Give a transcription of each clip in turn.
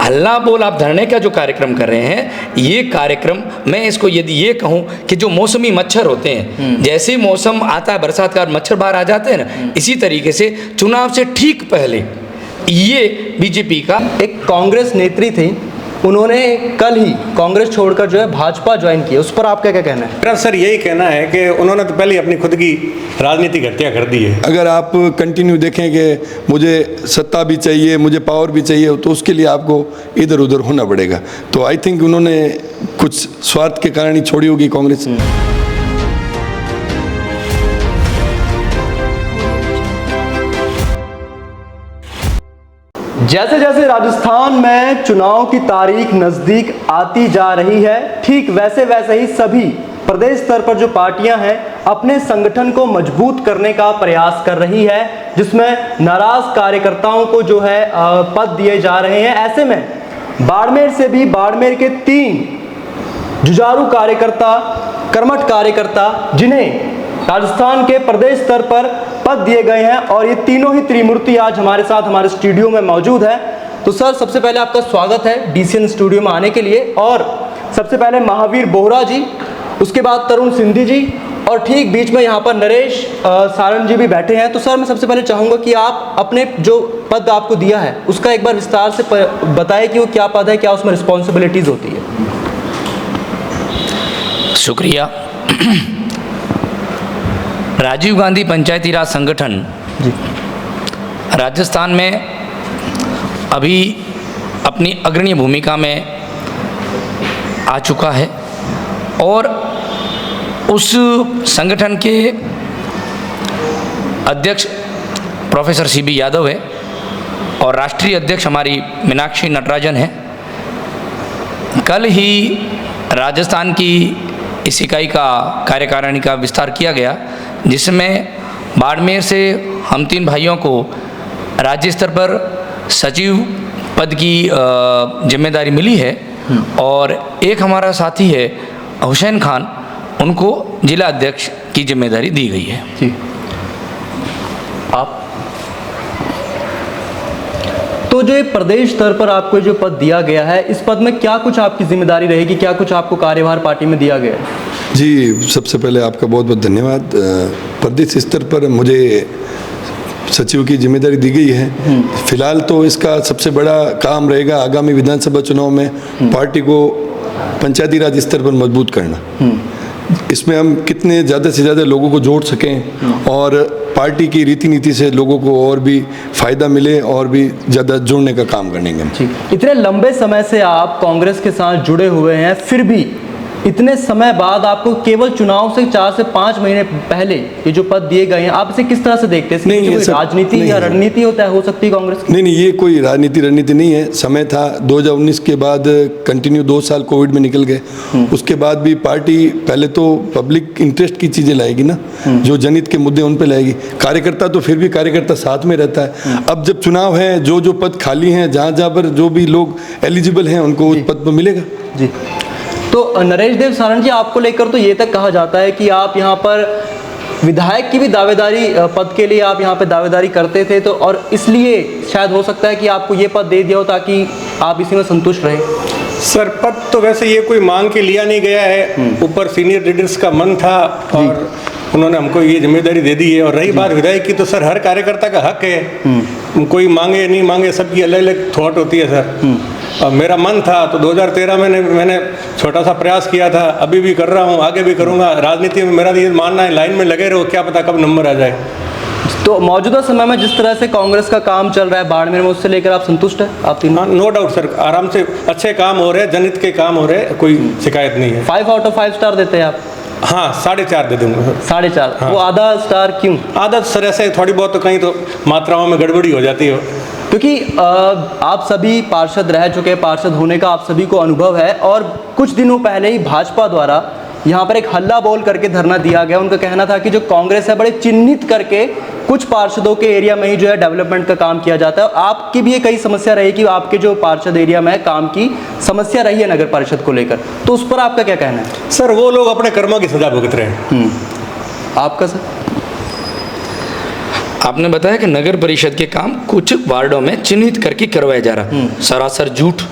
हल्ला बोल आप धरने का जो कार्यक्रम कर रहे हैं, ये कार्यक्रम मैं इसको यदि ये कहूँ कि जो मौसमी मच्छर होते हैं, जैसे मौसम आता है बरसात का मच्छर बाहर आ जाते हैं ना, इसी तरीके से चुनाव से ठीक पहले ये बीजेपी का एक कांग्रेस नेत्री थी, उन्होंने कल ही कांग्रेस छोड़कर जो है भाजपा ज्वाइन की, उस पर आपका क्या कहना है? मेरा सर यही कहना है कि उन्होंने तो पहले अपनी खुद की राजनीतिक हत्या कर दी है। अगर आप कंटिन्यू देखें कि मुझे सत्ता भी चाहिए, मुझे पावर भी चाहिए, तो उसके लिए आपको इधर उधर होना पड़ेगा। तो आई थिंक उन्होंने कुछ स्वार्थ के कारण ही छोड़ी होगी कांग्रेस। जैसे जैसे राजस्थान में चुनाव की तारीख नजदीक आती जा रही है, ठीक वैसे वैसे ही सभी प्रदेश स्तर पर जो पार्टियां हैं अपने संगठन को मजबूत करने का प्रयास कर रही है, जिसमें नाराज कार्यकर्ताओं को जो है पद दिए जा रहे हैं। ऐसे में बाड़मेर से भी बाड़मेर के 3 जुझारू कार्यकर्ता, कर्मठ कार्यकर्ता, जिन्हें राजस्थान के प्रदेश स्तर पर पद दिए गए हैं, और ये तीनों ही त्रिमूर्ति आज हमारे साथ हमारे स्टूडियो में मौजूद है। तो सर, सबसे पहले आपका स्वागत है डीसीएन स्टूडियो में आने के लिए। और सबसे पहले महावीर बोहरा जी, उसके बाद तरुण सिंधी जी, और ठीक बीच में यहाँ पर नरेश सारण जी भी बैठे हैं। तो सर, मैं सबसे पहले चाहूँगा कि आप अपने जो पद आपको दिया है उसका एक बार विस्तार से बताएं कि वो क्या पद है, क्या उसमें रिस्पॉन्सिबिलिटीज़ होती है। शुक्रिया। राजीव गांधी पंचायती राज संगठन राजस्थान में अभी अपनी अग्रणी भूमिका में आ चुका है, और उस संगठन के अध्यक्ष प्रोफेसर सीबी यादव है, और राष्ट्रीय अध्यक्ष हमारी मीनाक्षी नटराजन है। कल ही राजस्थान की इस इकाई का कार्यकारिणी का विस्तार किया गया, जिसमें बाड़मेर से हम 3 भाइयों को राज्य स्तर पर सचिव पद की जिम्मेदारी मिली है, और एक हमारा साथी है हुसैन खान, उनको जिला अध्यक्ष की जिम्मेदारी दी गई है। जी, आप तो जो प्रदेश स्तर पर आपको जो पद दिया गया है, इस पद में क्या कुछ आपकी जिम्मेदारी रहेगी, क्या कुछ आपको कार्यभार पार्टी में दिया गया है? जी, सबसे पहले आपका बहुत बहुत धन्यवाद। प्रदेश स्तर पर मुझे सचिव की जिम्मेदारी दी गई है। फिलहाल तो इसका सबसे बड़ा काम रहेगा आगामी विधानसभा चुनाव में पार्टी को पंचायती राज स्तर पर मजबूत करना। इसमें हम कितने ज़्यादा से ज़्यादा लोगों को जोड़ सकें और पार्टी की रीति नीति से लोगों को और भी फ़ायदा मिले और भी ज़्यादा जोड़ने का काम करेंगे। इतने लंबे समय से आप कांग्रेस के साथ जुड़े हुए हैं, फिर भी इतने समय बाद आपको केवल चुनाव से 4 से 5 महीने पहले ये जो पद दिए गए हैं, आप इसे किस तरह से देखते हैं? नहीं, कोई राजनीति या रणनीति होता है, हो सकती है कांग्रेस की? नहीं, ये कोई राजनीति रणनीति नहीं है। समय था 2019 के बाद कंटिन्यू 2 साल कोविड में निकल गए। उसके बाद भी पार्टी पहले तो पब्लिक इंटरेस्ट की चीज़ें लाएगी ना, जो जनहित के मुद्दे उन पर लाएगी। कार्यकर्ता तो फिर भी कार्यकर्ता साथ में रहता है। अब जब चुनाव है, जो पद खाली हैं, जहाँ पर जो भी लोग एलिजिबल हैं, उनको उस पद पर मिलेगा। जी, तो नरेश देव सारण जी, आपको लेकर तो ये तक कहा जाता है कि आप यहाँ पर विधायक की भी दावेदारी पद के लिए आप यहाँ पे दावेदारी करते थे, तो और इसलिए शायद हो सकता है कि आपको ये पद दे दिया हो ताकि आप इसी में संतुष्ट रहें। सर, पद तो वैसे ये कोई मांग के लिया नहीं गया है, ऊपर सीनियर लीडर्स का मन था और उन्होंने हमको ये जिम्मेदारी दे दी है। और रही बात विधायक की, तो सर हर कार्यकर्ता का हक है, कोई मांगे नहीं मांगे, सबकी अलग अलग थॉट होती है सर। अब मेरा मन था तो 2013 में मैंने छोटा सा प्रयास किया था, अभी भी कर रहा हूँ, आगे भी करूँगा। राजनीति में मेरा ये मानना है, लाइन में लगे रहो, क्या पता कब नंबर आ जाए। तो मौजूदा समय में जिस तरह से कांग्रेस का काम चल रहा है बाड़मेर में, उससे लेकर आप संतुष्ट हैं? आप तीनों? नो डाउट सर, आराम से अच्छे काम हो रहे हैं, जनहित के काम हो रहे हैं, कोई शिकायत नहीं है। 5 आउट ऑफ 5 स्टार देते हैं आप? हाँ, 4.5 दे दूंगा सर। 4.5? हाँ। वो आधा स्टार क्यों? आधा सर ऐसे थोड़ी बहुत तो कहीं तो मात्राओं में गड़बड़ी हो जाती है, क्योंकि आप सभी पार्षद रह चुके हैं, पार्षद होने का आप सभी को अनुभव है, और कुछ दिनों पहले ही भाजपा द्वारा यहाँ पर एक हल्ला बोल करके धरना दिया गया। उनका कहना था कि जो कांग्रेस है, बड़े चिन्हित करके कुछ पार्षदों के एरिया में ही जो है डेवलपमेंट का काम किया जाता है। और आपकी भी ये कई समस्या रही कि आपके जो पार्षद एरिया में काम की समस्या रही है नगर परिषद को लेकर, तो उस पर आपका क्या कहना है? सर वो लोग अपने कर्मों की सजा भुगत रहे हैं। आपका सर? आपने बताया कि नगर परिषद के काम कुछ वार्डों में चिन्हित करके करवाया जा रहा, सरासर झूठ।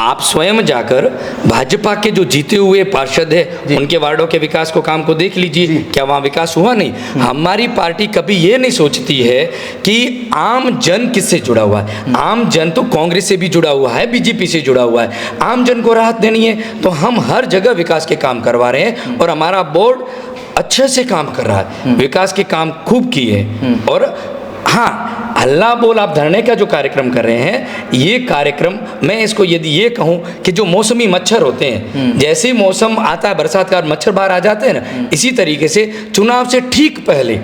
आप स्वयं जाकर भाजपा के जो जीते हुए पार्षद है उनके वार्डों के विकास को काम को देख लीजिए, क्या वहाँ विकास हुआ? नहीं। हमारी पार्टी कभी ये नहीं सोचती है कि आम जन किससे जुड़ा हुआ है। आम जन तो कांग्रेस से भी जुड़ा हुआ है, बीजेपी से जुड़ा हुआ है। आम जन को राहत देनी है तो हम हर जगह विकास के काम करवा रहे हैं और हमारा बोर्ड अच्छे से काम कर रहा है, विकास के काम खूब किए। और हाँ, हल्ला बोल आप धरने का जो कार्यक्रम कर रहे हैं, ये कार्यक्रम मैं इसको यदि ये कहूँ कि जो मौसमी मच्छर होते हैं, जैसे मौसम आता है बरसात का मच्छर बाहर आ जाते हैं ना, इसी तरीके से चुनाव से ठीक पहले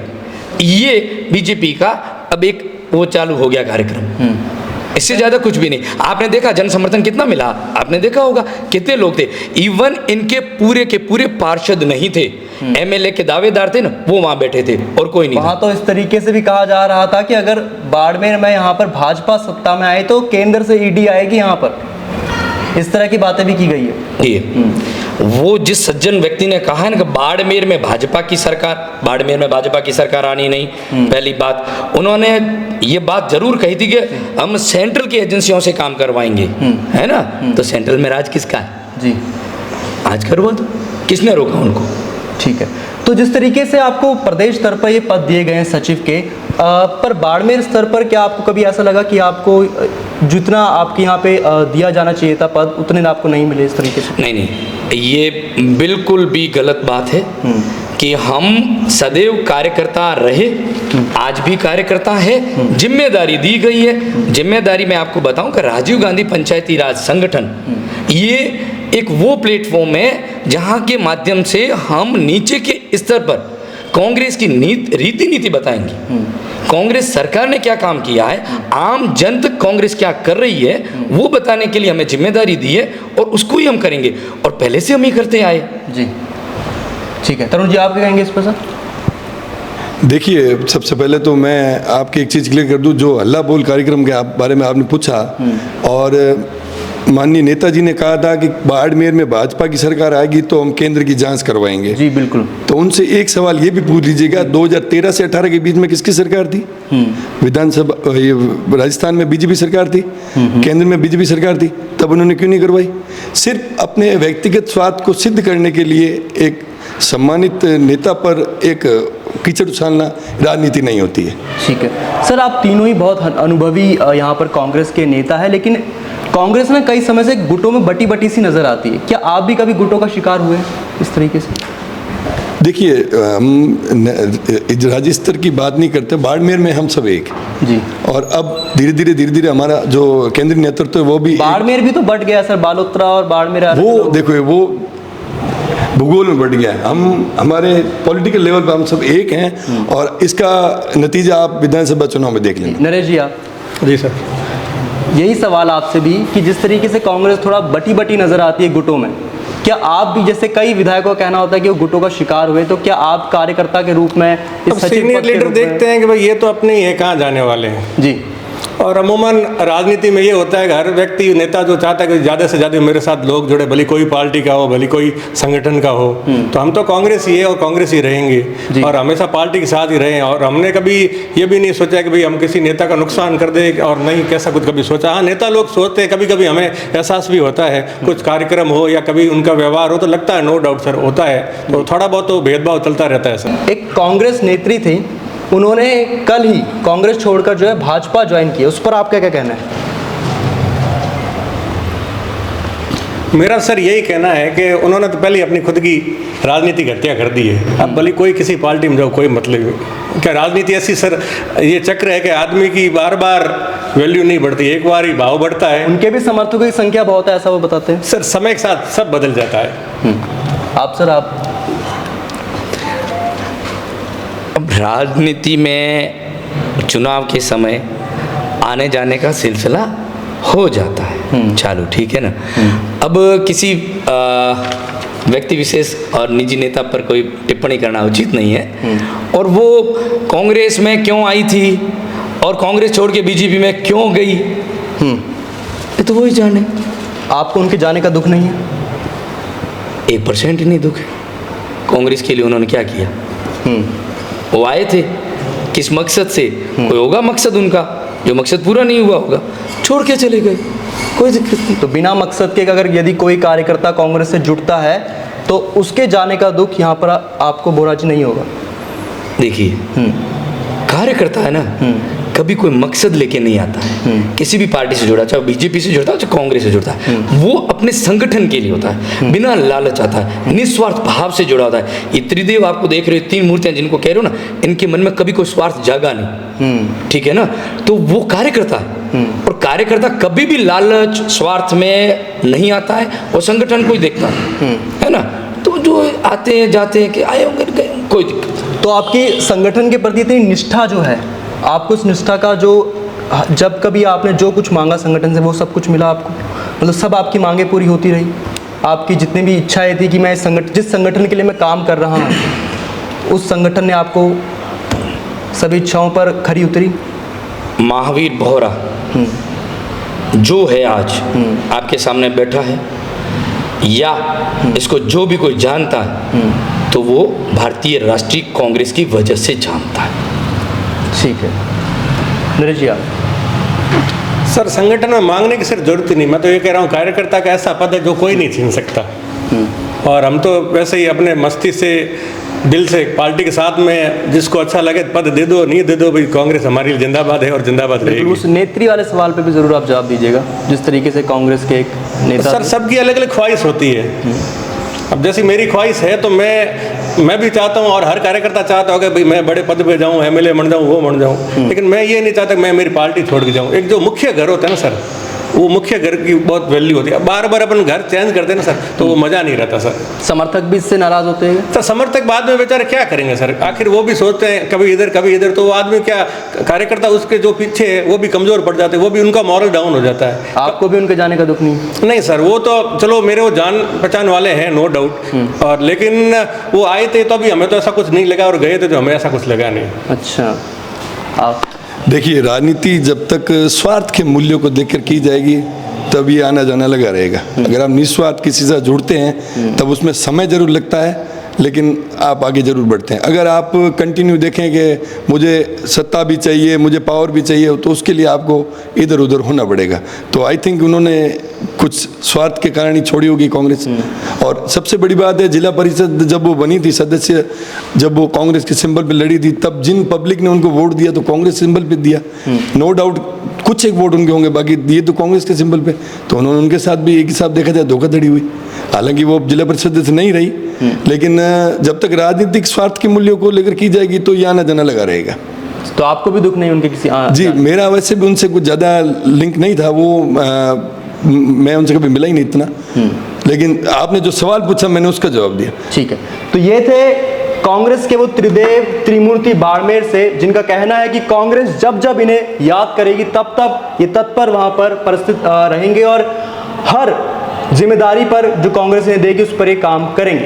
ये बीजेपी का अब एक वो चालू हो गया कार्यक्रम। इससे ज्यादा कुछ भी नहीं। आपने देखा जन समर्थन कितना मिला, आपने देखा होगा कितने लोग थे। इवन इनके पूरे के पूरे पार्षद नहीं थे, एमएलए के दावेदार थे ना, वो वहां बैठे थे और कोई नहीं। वहां तो इस तरीके से भी कहा जा रहा था कि अगर बाड़मेर में यहाँ पर भाजपा सत्ता में आए तो केंद्र से ईडी आएगी यहाँ पर, इस तरह की बातें भी की गई है। ये वो जिस सज्जन व्यक्ति ने कहा है ना कि बाड़मेर में भाजपा की सरकार, बाड़मेर में भाजपा की सरकार आनी नहीं, पहली बात उन्होंने ये बात जरूर कही थी कि हम सेंट्रल की एजेंसियों से काम करवाएंगे, है ना। तो सेंट्रल में राज किसका है जी? आज करवा दो, किसने रोका उनको? ठीक है। तो जिस तरीके से आपको प्रदेश स्तर पर ये पद दिए गए हैं सचिव के, पर बाड़मेर स्तर पर क्या आपको कभी ऐसा लगा कि आपको जितना आपके यहाँ पे दिया जाना चाहिए था पद, उतने आपको नहीं मिले इस तरीके से? नहीं नहीं, ये बिल्कुल भी गलत बात है कि हम सदैव कार्यकर्ता रहे, आज भी कार्यकर्ता है, जिम्मेदारी दी गई है। जिम्मेदारी मैं आपको बताऊं कि राजीव गांधी पंचायती राज संगठन ये एक वो प्लेटफॉर्म है जहां के माध्यम से हम नीचे के स्तर पर कांग्रेस की रीति नीति बताएंगे, कांग्रेस सरकार ने क्या काम किया है, आम जन तक कांग्रेस क्या कर रही है, वो बताने के लिए हमें जिम्मेदारी दी है और उसको ही हम करेंगे और पहले से हम ही करते आए। जी ठीक है। तरुण जी, आप क्या कहेंगे इस पर सर? देखिए, सबसे पहले तो मैं आपकी एक चीज़ क्लियर कर दूं, जो हल्ला बोल कार्यक्रम के बारे में आपने पूछा और माननीय नेताजी ने कहा था कि बाड़मेर में भाजपा की सरकार आएगी तो हम केंद्र की जांच करवाएंगे। जी बिल्कुल। तो उनसे एक सवाल ये भी पूछ लीजिएगा, 2013 से 18 के बीच में किसकी सरकार थी? विधानसभा ये राजस्थान में बीजेपी सरकार थी, केंद्र में बीजेपी सरकार थी, तब उन्होंने क्यों नहीं करवाई? सिर्फ अपने व्यक्तिगत स्वार्थ को सिद्ध करने के लिए एक सम्मानित नेता पर एक कीचड़ उछालना राजनीति नहीं होती है। ठीक है सर, आप तीनों ही बहुत अनुभवी यहाँ पर कांग्रेस के नेता है, लेकिन कांग्रेस ना कई समय से गुटों में बटी बटी सी नजर आती है। क्या आप भी कभी गुटों का शिकार हुए इस तरीके से? देखिए, हम राज्य स्तर की बात नहीं करते, बाड़मेर में हम सब एक जी, और अब धीरे धीरे हमारा जो केंद्रीय नेतृत्व है वो भी बाड़मेर भी तो बढ़ गया सर, बालोतरा और बाड़मेर वो देखो वो भूगोल में बढ़ गया है। हम हमारे पॉलिटिकल लेवल पर हम सब एक हैं और इसका नतीजा आप विधानसभा चुनाव में देख लेंगे। नरेश जी, आप? जी सर, यही सवाल आपसे भी कि जिस तरीके से कांग्रेस थोड़ा बटी बटी नजर आती है गुटों में, क्या आप भी, जैसे कई विधायकों का कहना होता है कि वो गुटों का शिकार हुए, तो क्या आप कार्यकर्ता के रूप में अब सीनियर लीडर देखते हैं कि भाई ये तो अपने ही है, कहाँ जाने वाले हैं जी। और अमूमन राजनीति में ये होता है कि हर व्यक्ति नेता जो चाहता है कि ज़्यादा से ज़्यादा मेरे साथ लोग जुड़े, भले कोई पार्टी का हो, भले कोई संगठन का हो। तो हम तो कांग्रेस ही है और कांग्रेस ही रहेंगे और हमेशा पार्टी के साथ ही रहे। और हमने कभी ये भी नहीं सोचा कि भाई हम किसी नेता का नुकसान कर दे, और नहीं कैसा कुछ कभी सोचा। हाँ, नेता लोग सोचते हैं, कभी कभी हमें एहसास भी होता है, कुछ कार्यक्रम हो या कभी उनका व्यवहार हो तो लगता है, नो डाउट सर होता है, तो थोड़ा बहुत तो भेदभाव चलता रहता है सर। एक कांग्रेस नेत्री थी, उन्होंने कल ही कांग्रेस छोड़कर जो है भाजपा ज्वाइन किया, उस पर आपका क्या कहना है? मेरा सर यही कहना है कि उन्होंने तो पहले अपनी खुद की राजनीतिक हत्या कर दी है। अब भले कोई किसी पार्टी में जाओ, कोई मतलब नहीं। क्या राजनीति ऐसी सर ये चक्र है कि आदमी की बार बार वैल्यू नहीं बढ़ती, एक बार ही भाव बढ़ता है। उनके भी समर्थकों की संख्या बहुत है, ऐसा वो बताते हैं सर। समय के साथ सब बदल जाता है। आप सर, आप? अब राजनीति में चुनाव के समय आने जाने का सिलसिला हो जाता है चालू, ठीक है ना। अब किसी व्यक्ति विशेष और निजी नेता पर कोई टिप्पणी करना उचित नहीं है, और वो कांग्रेस में क्यों आई थी और कांग्रेस छोड़ के बीजेपी में क्यों गई, ये तो वही जाने। आपको उनके जाने का दुख नहीं है? 1% ही नहीं दुख है। कांग्रेस के लिए उन्होंने क्या किया? वो आए थे किस मकसद से, कोई होगा मकसद उनका, जो मकसद पूरा नहीं हुआ होगा, छोड़ के चले गए, कोई दिक्कत नहीं। तो बिना मकसद के अगर यदि कोई कार्यकर्ता कांग्रेस से जुड़ता है तो उसके जाने का दुख यहाँ पर आपको बोराजी नहीं होगा? देखिए, कार्यकर्ता है ना, कभी कोई मकसद लेके नहीं आता है। किसी भी पार्टी से जुड़ा, चाहे बीजेपी से जुड़ता है, चाहे कांग्रेस से जुड़ता है, वो अपने संगठन के लिए होता है, बिना लालच आता है, निस्वार्थ भाव से जुड़ा होता है। ये त्रिदेव आपको देख रहे हो, 3 मूर्तियां जिनको कह रहे हो ना, इनके मन में कभी कोई स्वार्थ जागा नहीं, ठीक है ना। तो वो कार्यकर्ता है, और कार्यकर्ता कभी भी लालच स्वार्थ में नहीं आता है, और संगठन को ही देखता है ना। तो जो आते हैं जाते हैं कि आए होंगे, कोई दिक्कत नहीं। तो आपकी संगठन के प्रति इतनी निष्ठा जो है, आपको इस निष्ठा का जो, जब कभी आपने जो कुछ मांगा संगठन से वो सब कुछ मिला आपको? मतलब सब आपकी मांगें पूरी होती रही? आपकी जितनी भी इच्छाएं थी कि मैं इस जिस संगठन के लिए मैं काम कर रहा हूँ, उस संगठन ने आपको सभी इच्छाओं पर खरी उतरी? महावीर बोहरा जो है आज आपके सामने बैठा है, या इसको जो भी कोई जानता है, तो वो भारतीय राष्ट्रीय कांग्रेस की वजह से जानता है। ठीक है, नरेश जी आप? सर, संगठन में मांगने की सिर्फ जरूरत ही नहीं, मैं तो ये कह रहा हूँ कार्यकर्ता का ऐसा पद है जो कोई नहीं छीन सकता। और हम तो वैसे ही अपने मस्ती से, दिल से पार्टी के साथ में जिसको अच्छा लगे पद दे दो, नहीं दे दो, भाई कांग्रेस हमारी जिंदाबाद है और जिंदाबाद रहेगी। उस नेत्री वाले सवाल पे भी जरूर आप जवाब दीजिएगा, जिस तरीके से कांग्रेस के एक नेता। सर, सबकी अलग अलग ख्वाहिश होती है। अब जैसी मेरी ख्वाहिश है तो मैं भी चाहता हूँ, और हर कार्यकर्ता चाहता होगा भाई मैं बड़े पद पे जाऊँ, एमएलए बन जाऊँ, वो बन जाऊँ, लेकिन मैं ये नहीं चाहता कि मैं मेरी पार्टी छोड़ के जाऊँ। एक जो मुख्य घर होता है ना सर, वो मुख्य घर की बहुत वैल्यू होती है। बार बार अपन घर चेंज करते हैं ना सर, तो वो मज़ा नहीं रहता सर। समर्थक भी इससे नाराज होते हैं? सर, समर्थक बाद में बेचारे क्या करेंगे सर, आखिर वो भी सोचते हैं कभी इधर कभी इधर, तो वो आदमी क्या, कार्यकर्ता उसके जो पीछे है वो भी कमज़ोर पड़ जाते हैं, वो भी उनका मॉरल डाउन हो जाता है। आपको भी उनके जाने का दुख नहीं? नहीं सर, वो तो चलो मेरे वो जान पहचान वाले हैं, नो डाउट, और लेकिन वो आए थे तो अभी हमें तो ऐसा कुछ नहीं लगा, और गए थे तो हमें ऐसा कुछ लगा नहीं। अच्छा, आप? देखिए, राजनीति जब तक स्वार्थ के मूल्यों को देखकर की जाएगी तब ये आना जाना लगा रहेगा। अगर आप निस्वार्थ किसी से जुड़ते हैं तब उसमें समय जरूर लगता है, लेकिन आप आगे जरूर बढ़ते हैं। अगर आप कंटिन्यू देखें कि मुझे सत्ता भी चाहिए, मुझे पावर भी चाहिए, तो उसके लिए आपको इधर उधर होना पड़ेगा। तो आई थिंक उन्होंने कुछ स्वार्थ के कारण ही छोड़ी होगी कांग्रेस। और सबसे बड़ी बात है, जिला परिषद जब वो बनी थी, सदस्य जब वो कांग्रेस के सिंबल पे लड़ी थी, तब जिन पब्लिक ने उनको वोट दिया तो कांग्रेस सिंबल पे दिया। नो डाउट कुछ एक वोट उनके होंगे, बाकी दिए तो कांग्रेस के सिंबल पे। तो उन्होंने उनके साथ भी एक हिसाब देखा जाए धोखाधड़ी हुई। हालांकि वो जिला परिषद सदस्य नहीं रही, लेकिन जब तक राजनीतिक स्वार्थ के मूल्यों को लेकर की जाएगी तो ये आना जाना लगा रहेगा। तो आपको भी दुख नहीं उनके किसी? जी, मेरा वैसे भी उनसे कुछ ज़्यादा लिंक नहीं था, वो मैं उनसे कभी मिला ही नहीं इतना। लेकिन आपने जो सवाल पूछा मैंने उसका जवाब दिया। ठीक है, तो ये थे कांग्रेस के वो त्रिदेव त्रिमूर्ति बाड़मेर से, जिनका कहना है कि कांग्रेस जब जब इन्हें याद करेगी तब तब ये तत्पर वहां पर उपस्थित रहेंगे, और हर जिम्मेदारी पर जो कांग्रेस इन्हें देगी उस पर ये काम करेंगे।